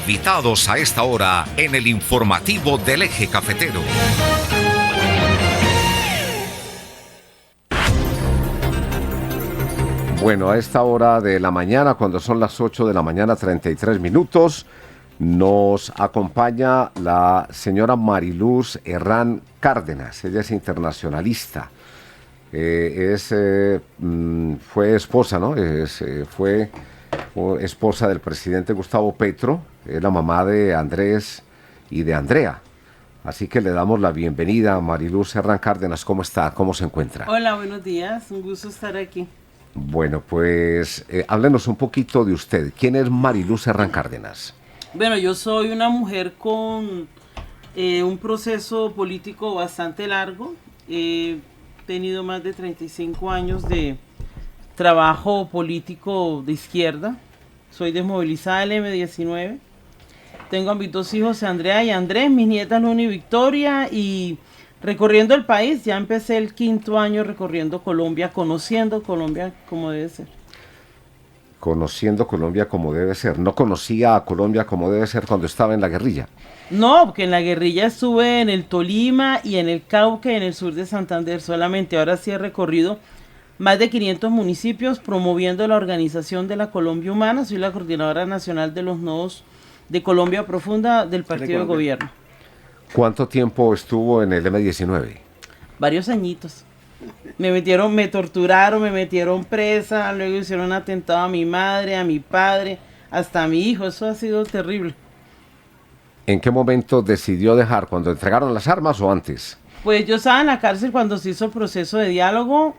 Invitados a esta hora en el informativo del Eje Cafetero. Bueno, a esta hora de la mañana, cuando son las 8 de la mañana, 33 minutos, nos acompaña la señora Mariluz Herrán Cárdenas. Ella es internacionalista. Fue esposa, ¿no? Fue esposa del presidente Gustavo Petro, es la mamá de Andrés y de Andrea. Así que le damos la bienvenida a Mariluz Herrán Cárdenas. ¿Cómo está? ¿Cómo se encuentra? Hola, buenos días. Un gusto estar aquí. Bueno, pues háblenos un poquito de usted. ¿Quién es Mariluz Herrán Cárdenas? Bueno, yo soy una mujer con un proceso político bastante largo. He tenido más de 35 años de trabajo político de izquierda. Soy desmovilizada del M19. Tengo a mis dos hijos, Andrea y Andrés, mis nietas Luna y Victoria, y recorriendo el país. Ya empecé el 5º año recorriendo Colombia, conociendo Colombia como debe ser. Conociendo Colombia como debe ser. ¿No conocía a Colombia como debe ser cuando estaba en la guerrilla? No, porque en la guerrilla estuve en el Tolima y en el Cauca y en el sur de Santander solamente. Ahora sí he recorrido más de 500 municipios promoviendo la organización de la Colombia Humana. Soy la coordinadora nacional de los nodos de Colombia Profunda del partido de gobierno. ¿Cuánto tiempo estuvo en el M19? Varios añitos. Me torturaron, me metieron presa, luego hicieron un atentado a mi madre, a mi padre, hasta a mi hijo. Eso ha sido terrible. ¿En qué momento decidió dejar? ¿Cuando entregaron las armas o antes? Pues yo estaba en la cárcel cuando se hizo el proceso de diálogo.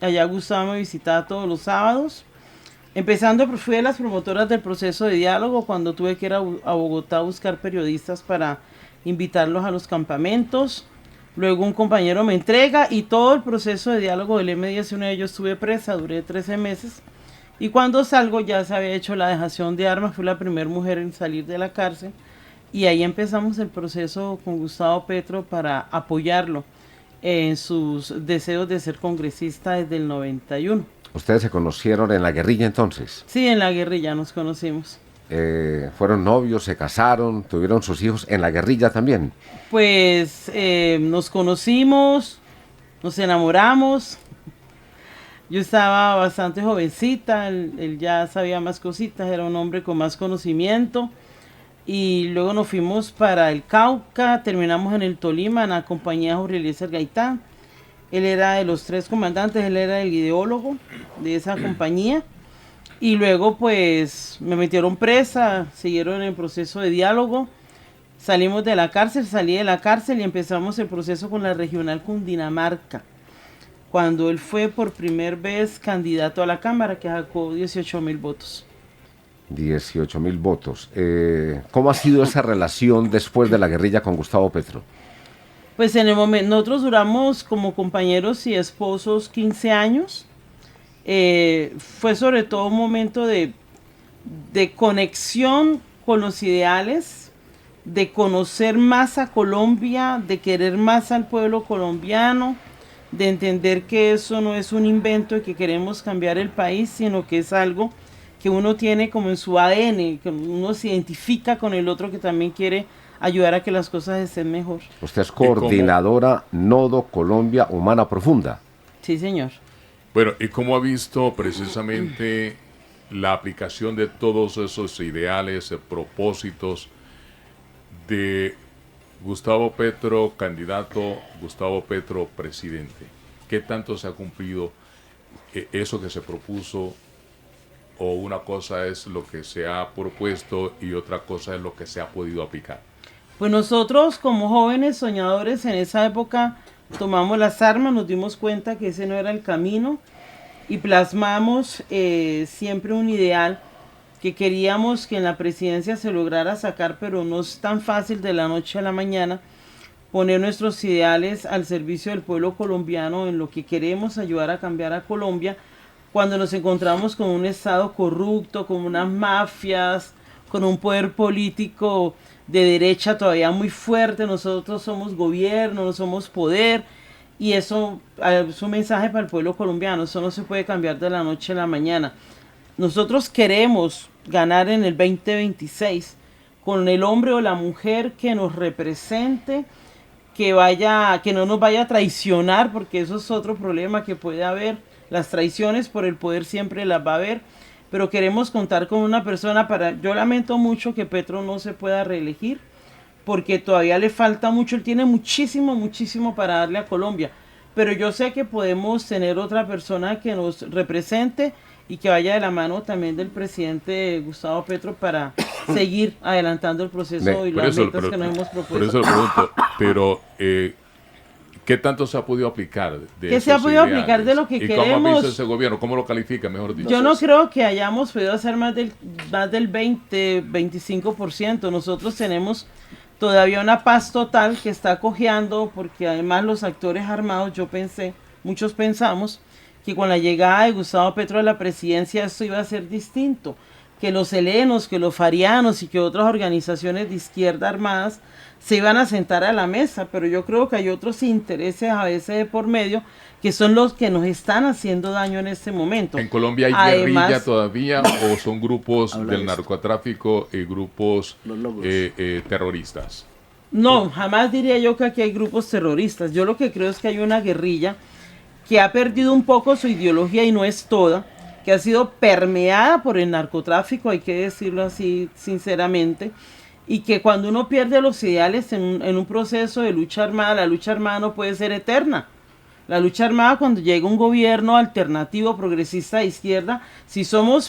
Allá Gustavo me visitaba todos los sábados. Fui de las promotoras del proceso de diálogo cuando tuve que ir a Bogotá a buscar periodistas para invitarlos a los campamentos. Luego un compañero me entrega y todo el proceso de diálogo del M19 yo estuve presa, duré 13 meses. Y cuando salgo ya se había hecho la dejación de armas, fui la primera mujer en salir de la cárcel. Y ahí empezamos el proceso con Gustavo Petro para apoyarlo en sus deseos de ser congresista desde el 91. ¿Ustedes se conocieron en la guerrilla entonces? Sí, en la guerrilla nos conocimos. ¿Fueron novios, se casaron, tuvieron sus hijos en la guerrilla también? Pues nos conocimos, nos enamoramos. Yo estaba bastante jovencita, él ya sabía más cositas, era un hombre con más conocimiento. Y luego nos fuimos para el Cauca, terminamos en el Tolima en la compañía de Jorge Eliezer Gaitán. Él era de los 3 comandantes, él era el ideólogo de esa compañía. Y luego pues me metieron presa, siguieron el proceso de diálogo. Salí de la cárcel y empezamos el proceso con la regional Cundinamarca. Cuando él fue por primera vez candidato a la Cámara, que sacó 18.000 votos. 18.000 votos. ¿Cómo ha sido esa relación después de la guerrilla con Gustavo Petro? Pues en el momento, nosotros duramos como compañeros y esposos 15 años. Fue sobre todo un momento de conexión con los ideales, de conocer más a Colombia, de querer más al pueblo colombiano, de entender que eso no es un invento y que queremos cambiar el país, sino que es algo que uno tiene como en su ADN, que uno se identifica con el otro que también quiere ayudar a que las cosas estén mejor. Usted es coordinadora Nodo Colombia Humana Profunda. Sí, señor. Bueno, ¿y cómo ha visto precisamente la aplicación de todos esos ideales, propósitos de Gustavo Petro candidato, Gustavo Petro presidente? ¿Qué tanto se ha cumplido eso que se propuso? ¿O una cosa es lo que se ha propuesto y otra cosa es lo que se ha podido aplicar? Pues nosotros como jóvenes soñadores en esa época tomamos las armas, nos dimos cuenta que ese no era el camino y plasmamos siempre un ideal que queríamos que en la presidencia se lograra sacar, pero no es tan fácil de la noche a la mañana poner nuestros ideales al servicio del pueblo colombiano en lo que queremos ayudar a cambiar a Colombia cuando nos encontramos con un Estado corrupto, con unas mafias, con un poder político de derecha todavía muy fuerte. Nosotros somos gobierno, no somos poder, y eso es un mensaje para el pueblo colombiano. Eso no se puede cambiar de la noche a la mañana. Nosotros queremos ganar en el 2026 con el hombre o la mujer que nos represente, que no nos vaya a traicionar, porque eso es otro problema que puede haber. Las traiciones por el poder siempre las va a haber, pero queremos contar con una persona yo lamento mucho que Petro no se pueda reelegir, porque todavía le falta mucho, él tiene muchísimo para darle a Colombia, pero yo sé que podemos tener otra persona que nos represente y que vaya de la mano también del presidente Gustavo Petro para seguir adelantando el proceso y las metas que nos hemos propuesto. Por eso le pregunto, pero ¿qué tanto se ha podido aplicar de ¿Qué se ha podido aplicar de lo que queremos? ¿Cómo ha visto ese gobierno? ¿Cómo lo califica, mejor dicho? Yo no creo que hayamos podido hacer más del 20-25%. Nosotros tenemos todavía una paz total que está cojeando, porque además los actores armados, muchos pensamos, que con la llegada de Gustavo Petro a la presidencia esto iba a ser distinto, que los helenos, que los farianos y que otras organizaciones de izquierda armadas se iban a sentar a la mesa, pero yo creo que hay otros intereses a veces de por medio que son los que nos están haciendo daño en este momento. ¿En Colombia hay guerrilla todavía o son grupos del narcotráfico y grupos terroristas? No, jamás diría yo que aquí hay grupos terroristas. Yo lo que creo es que hay una guerrilla que ha perdido un poco su ideología y no es toda, que ha sido permeada por el narcotráfico, hay que decirlo así sinceramente, y que cuando uno pierde los ideales en un proceso de lucha armada, la lucha armada no puede ser eterna. La lucha armada, cuando llega un gobierno alternativo, progresista de izquierda, si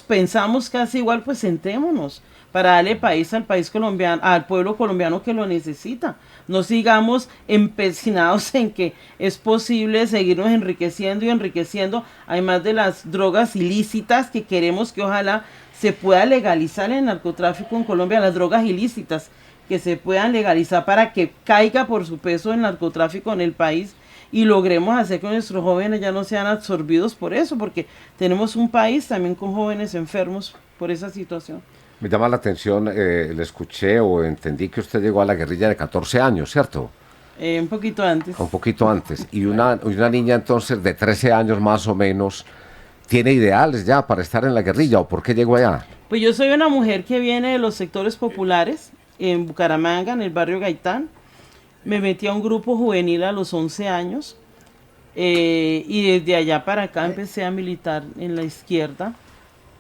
pensamos casi igual, pues sentémonos para darle país al país colombiano, al pueblo colombiano que lo necesita. No sigamos empecinados en que es posible seguirnos enriqueciendo y enriqueciendo, además de las drogas ilícitas que queremos que ojalá se pueda legalizar el narcotráfico en Colombia, las drogas ilícitas que se puedan legalizar para que caiga por su peso el narcotráfico en el país y logremos hacer que nuestros jóvenes ya no sean absorbidos por eso, porque tenemos un país también con jóvenes enfermos por esa situación. Me llama la atención, le escuché o entendí que usted llegó a la guerrilla de 14 años, ¿cierto? Un poquito antes. Un poquito antes. Y una niña entonces de 13 años más o menos, ¿tiene ideales ya para estar en la guerrilla o por qué llegó allá? Pues yo soy una mujer que viene de los sectores populares, en Bucaramanga, en el barrio Gaitán. Me metí a un grupo juvenil a los 11 años y desde allá para acá empecé a militar en la izquierda.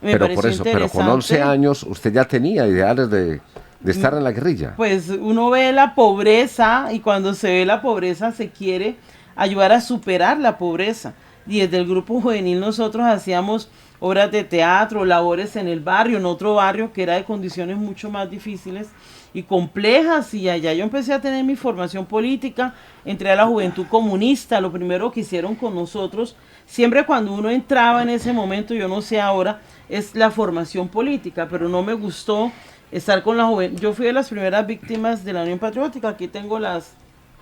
Pero por eso, pero con 11 años usted ya tenía ideales de estar en la guerrilla. Pues uno ve la pobreza y cuando se ve la pobreza se quiere ayudar a superar la pobreza. Y desde el grupo juvenil nosotros hacíamos obras de teatro, labores en el barrio, en otro barrio que era de condiciones mucho más difíciles y complejas, y allá yo empecé a tener mi formación política, entré a la Juventud Comunista. Lo primero que hicieron con nosotros, siempre cuando uno entraba en ese momento, yo no sé ahora, es la formación política, pero no me gustó estar con la Juventud. Yo fui de las primeras víctimas de la Unión Patriótica, aquí tengo las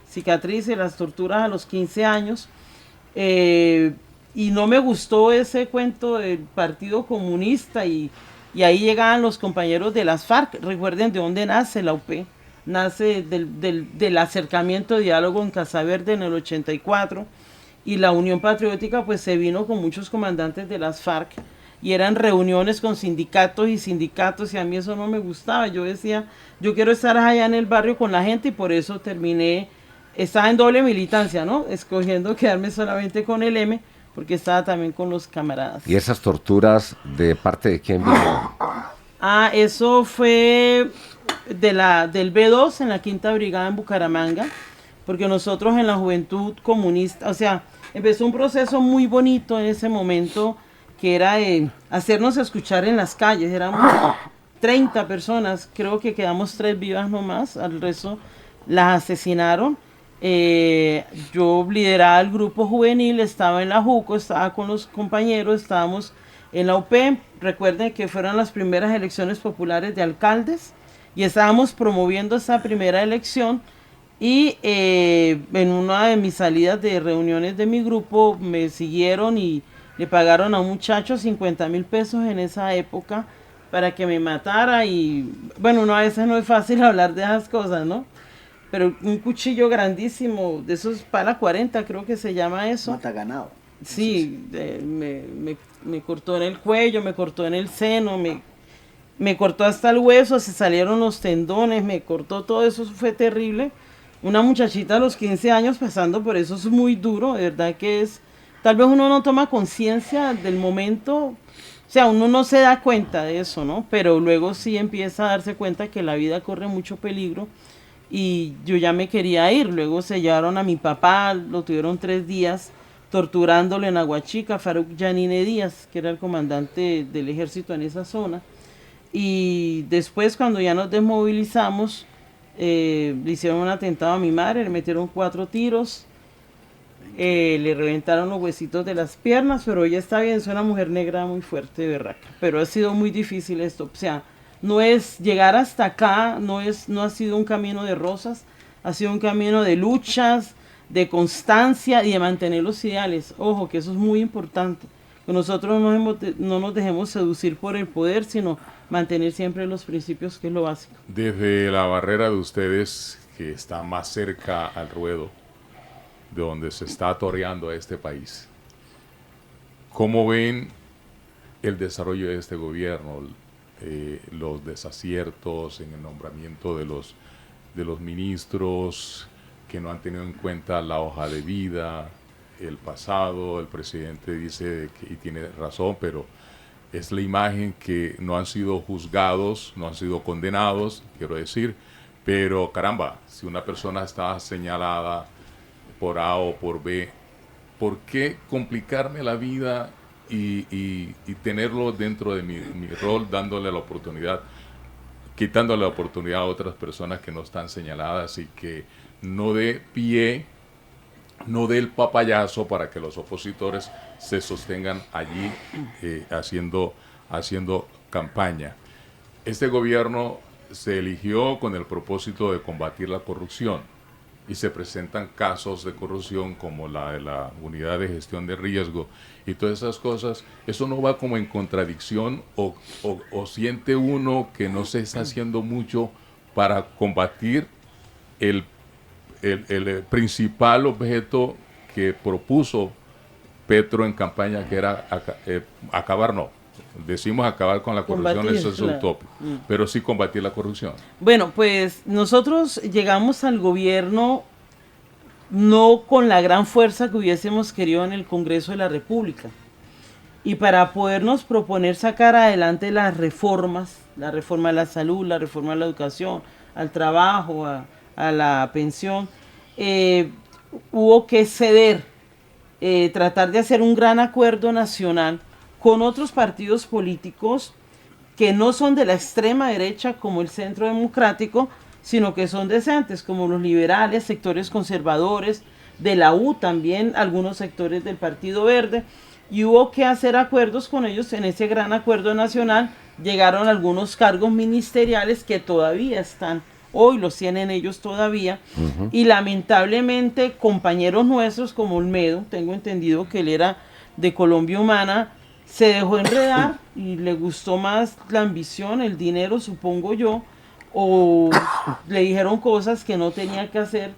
cicatrices, las torturas a los 15 años, y no me gustó ese cuento del Partido Comunista, y ahí llegaban los compañeros de las FARC. Recuerden de dónde nace la UP, nace del acercamiento de diálogo en Casa Verde en el 84, y la Unión Patriótica pues se vino con muchos comandantes de las FARC, y eran reuniones con sindicatos, y a mí eso no me gustaba. Yo decía, yo quiero estar allá en el barrio con la gente, y por eso estaba en doble militancia, ¿no? Escogiendo quedarme solamente con el M, porque estaba también con los camaradas. ¿Y esas torturas de parte de quién vinieron? Eso fue del B2 en la Quinta Brigada en Bucaramanga, porque nosotros en la Juventud Comunista, o sea, empezó un proceso muy bonito en ese momento, que era hacernos escuchar en las calles. Éramos 30 personas, creo que quedamos 3 vivas nomás, al resto las asesinaron. Yo lideraba el grupo juvenil, estaba en la JUCO, estaba con los compañeros, estábamos en la UP. Recuerden que fueron las primeras elecciones populares de alcaldes y estábamos promoviendo esa primera elección, y en una de mis salidas de reuniones de mi grupo me siguieron y le pagaron a un muchacho 50,000 pesos en esa época para que me matara. Y bueno, no, a veces no es fácil hablar de esas cosas, ¿no? Pero un cuchillo grandísimo, de esos pala 40, creo que se llama eso. Mata ganado. Sí, me cortó en el cuello, me cortó en el seno, me cortó hasta el hueso, se salieron los tendones, me cortó todo eso, fue terrible. Una muchachita a los 15 años pasando por eso es muy duro, de verdad que es, tal vez uno no toma conciencia del momento, o sea, uno no se da cuenta de eso, ¿no? Pero luego sí empieza a darse cuenta que la vida corre mucho peligro y yo ya me quería ir. Luego se llevaron a mi papá, lo tuvieron 3 días torturándolo en Aguachica, Farouk Yanine Díaz, que era el comandante del ejército en esa zona. Y después, cuando ya nos desmovilizamos, le hicieron un atentado a mi madre, le metieron 4 tiros, le reventaron los huesitos de las piernas, pero ella está bien, es una mujer negra muy fuerte, berraca. Pero ha sido muy difícil esto, o sea, no es llegar hasta acá, no ha sido un camino de rosas, ha sido un camino de luchas, de constancia y de mantener los ideales. Ojo, que eso es muy importante, que nosotros no nos dejemos seducir por el poder, sino mantener siempre los principios, que es lo básico. Desde la barrera de ustedes, que está más cerca al ruedo, de donde se está toreando a este país, ¿cómo ven el desarrollo de este gobierno? Los desaciertos en el nombramiento de los ministros, que no han tenido en cuenta la hoja de vida, el pasado. El presidente dice y tiene razón, pero es la imagen, que no han sido juzgados, no han sido condenados, quiero decir, pero caramba, si una persona está señalada por A o por B, ¿por qué complicarme la vida y tenerlo dentro de mi rol, dándole la oportunidad, quitándole la oportunidad a otras personas que no están señaladas, y que no dé pie, no dé el papayazo para que los opositores se sostengan allí haciendo campaña? Este gobierno se eligió con el propósito de combatir la corrupción, y se presentan casos de corrupción como la de la unidad de gestión de riesgo y todas esas cosas. Eso no va como en contradicción, o siente uno que no se está haciendo mucho para combatir el principal objeto que propuso Petro en campaña, que era acabar con la corrupción, Combatir, eso es claro. utópico, pero sí combatir la corrupción. Bueno, pues nosotros llegamos al gobierno no con la gran fuerza que hubiésemos querido en el Congreso de la República. Y para podernos proponer sacar adelante las reformas, la reforma a la salud, la reforma a la educación, al trabajo, a la pensión, hubo que ceder, tratar de hacer un gran acuerdo nacional con otros partidos políticos que no son de la extrema derecha como el Centro Democrático, sino que son decentes, como los liberales, sectores conservadores, de la U también, algunos sectores del Partido Verde, y hubo que hacer acuerdos con ellos. En ese gran acuerdo nacional llegaron algunos cargos ministeriales que todavía están, hoy los tienen ellos todavía, y lamentablemente compañeros nuestros como Olmedo, tengo entendido que él era de Colombia Humana, se dejó enredar y le gustó más la ambición, el dinero, supongo yo, o le dijeron cosas que no tenía que hacer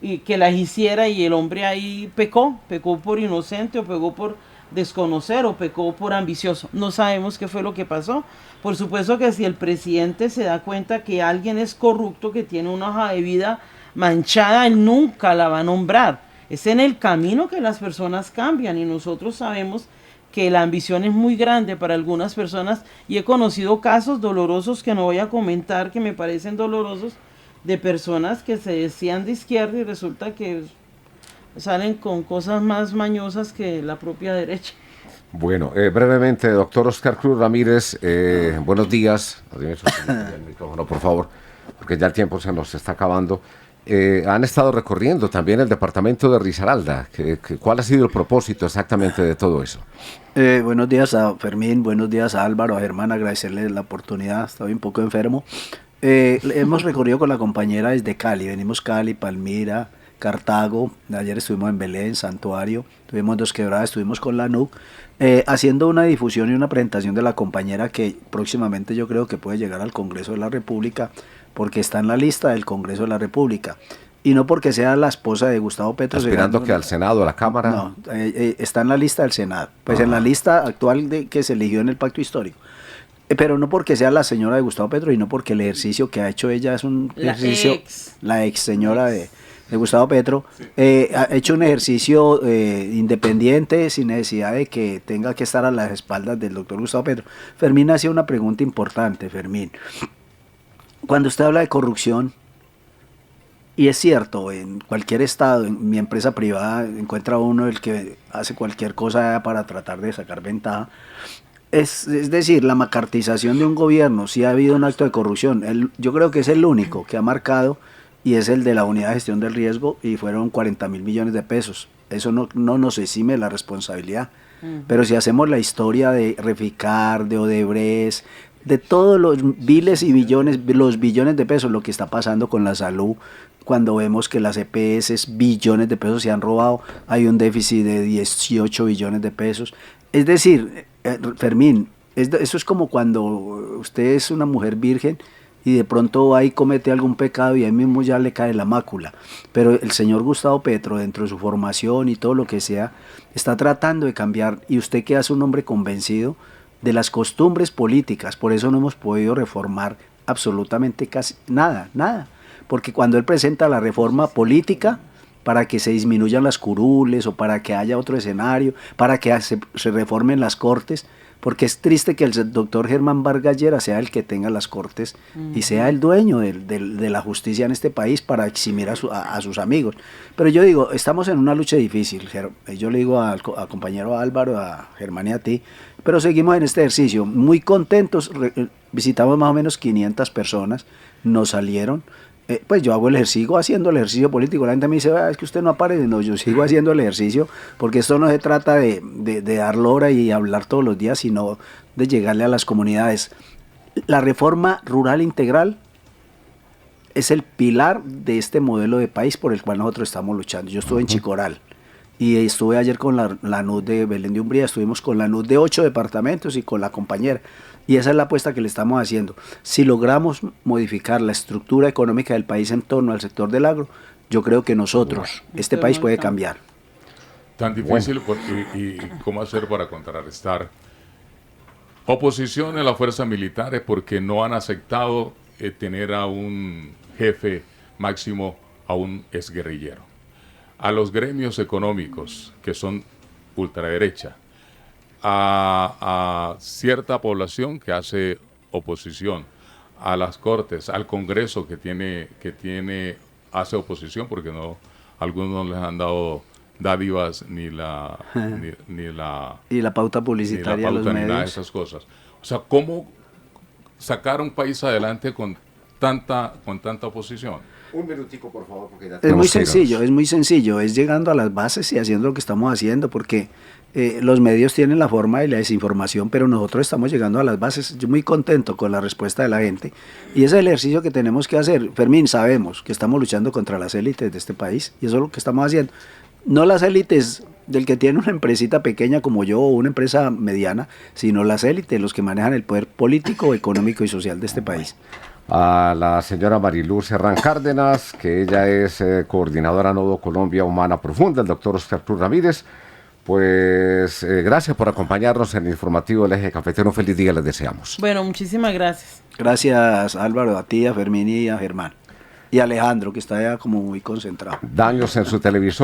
y que las hiciera, y el hombre ahí pecó por inocente, o pecó por desconocer, o pecó por ambicioso. No sabemos qué fue lo que pasó. Por supuesto que si el presidente se da cuenta que alguien es corrupto, que tiene una hoja de vida manchada, él nunca la va a nombrar. Es en el camino que las personas cambian, y nosotros sabemos que la ambición es muy grande para algunas personas, y he conocido casos dolorosos que no voy a comentar, que me parecen dolorosos, de personas que se decían de izquierda y resulta que salen con cosas más mañosas que la propia derecha. Bueno, brevemente, doctor Oscar Cruz Ramírez, buenos días. El micrófono, por favor, porque ya el tiempo se nos está acabando. Han estado recorriendo también el departamento de Risaralda. ¿Cuál ha sido el propósito exactamente de todo eso? Buenos días a Fermín, buenos días a Álvaro, a Germán, agradecerles la oportunidad. Estaba un poco enfermo. Hemos recorrido con la compañera desde Cali, venimos Cali, Palmira, Cartago, ayer estuvimos en Belén, Santuario, tuvimos Dos Quebradas, estuvimos con la NUC, haciendo una difusión y una presentación de la compañera, que próximamente yo creo que puede llegar al Congreso de la República, porque está en la lista del Congreso de la República, y no porque sea la esposa de Gustavo Petro. Aspirando que al Senado, a la Cámara. No, está en la lista del Senado, pues en la lista actual que se eligió en el Pacto Histórico. Pero no porque sea la señora de Gustavo Petro y no porque el ejercicio que ha hecho ella es un ejercicio, la ex señora de Gustavo Petro, ha hecho un ejercicio independiente sin necesidad de que tenga que estar a las espaldas del doctor Gustavo Petro. Fermín hacía una pregunta importante, Fermín. Cuando usted habla de corrupción, y es cierto, en cualquier estado, en mi empresa privada, encuentra uno el que hace cualquier cosa para tratar de sacar ventaja. Es decir, la macartización de un gobierno, si ha habido un acto de corrupción, yo creo que es el único que ha marcado y es el de la Unidad de Gestión del Riesgo y fueron 40.000 millones de pesos. Eso no nos exime la responsabilidad. Pero si hacemos la historia de Reficar, de Odebrecht, de todos los miles y billones, los billones de pesos, lo que está pasando con la salud, cuando vemos que las EPS billones de pesos se han robado, hay un déficit de 18 billones de pesos. Es decir, Fermín, eso es como cuando usted es una mujer virgen y de pronto ahí comete algún pecado y ahí mismo ya le cae la mácula. Pero el señor Gustavo Petro, dentro de su formación y todo lo que sea, está tratando de cambiar, y usted que es un hombre convencido de las costumbres políticas, por eso no hemos podido reformar absolutamente casi nada, porque cuando él presenta la reforma política, para que se disminuyan las curules o para que haya otro escenario, para que se reformen las cortes, porque es triste que el doctor Germán Vargas Lleras sea el que tenga las cortes y sea el dueño de la justicia en este país para eximir a sus amigos. Pero yo digo, estamos en una lucha difícil, yo le digo al compañero Álvaro, a Germán y a ti, pero seguimos en este ejercicio, muy contentos, visitamos más o menos 500 personas, nos salieron. Pues yo sigo haciendo el ejercicio político. La gente me dice, es que usted no aparece. No, yo sigo haciendo el ejercicio porque esto no se trata de dar lora y hablar todos los días, sino de llegarle a las comunidades. La reforma rural integral es el pilar de este modelo de país por el cual nosotros estamos luchando. Yo estuve en Chicoral y estuve ayer con la NUD de Belén de Umbría, estuvimos con la NUD de 8 departamentos y con la compañera. Y esa es la apuesta que le estamos haciendo. Si logramos modificar la estructura económica del país en torno al sector del agro, yo creo que este país puede cambiar. Tan difícil, y cómo hacer para contrarrestar. Oposición en las fuerzas militares porque no han aceptado tener a un jefe máximo, a un exguerrillero. A los gremios económicos que son ultraderecha, a cierta población que hace oposición, a las Cortes, al Congreso que hace oposición porque algunos no les han dado dádivas ni la pauta publicitaria a los medios, ni nada de esas cosas. O sea, ¿cómo sacar un país adelante con tanta oposición? Un minutico, por favor, porque ya es muy sencillo, es llegando a las bases y haciendo lo que estamos haciendo, porque los medios tienen la forma de la desinformación, pero nosotros estamos llegando a las bases. Yo muy contento con la respuesta de la gente, y ese es el ejercicio que tenemos que hacer. Fermín, sabemos que estamos luchando contra las élites de este país, y eso es lo que estamos haciendo. No las élites del que tiene una empresita pequeña como yo, o una empresa mediana, sino las élites, los que manejan el poder político, económico y social de este país. A la señora Mariluz Serrán Cárdenas, que ella es coordinadora Nodo Colombia Humana Profunda, el doctor Oscar Cruz Ramírez, pues gracias por acompañarnos en el informativo del Eje Cafetero. Un feliz día les deseamos. Bueno, muchísimas gracias. Gracias, Álvaro, a ti, a Fermín y a Germán. Y a Alejandro, que está ya como muy concentrado. Daños en su televisor.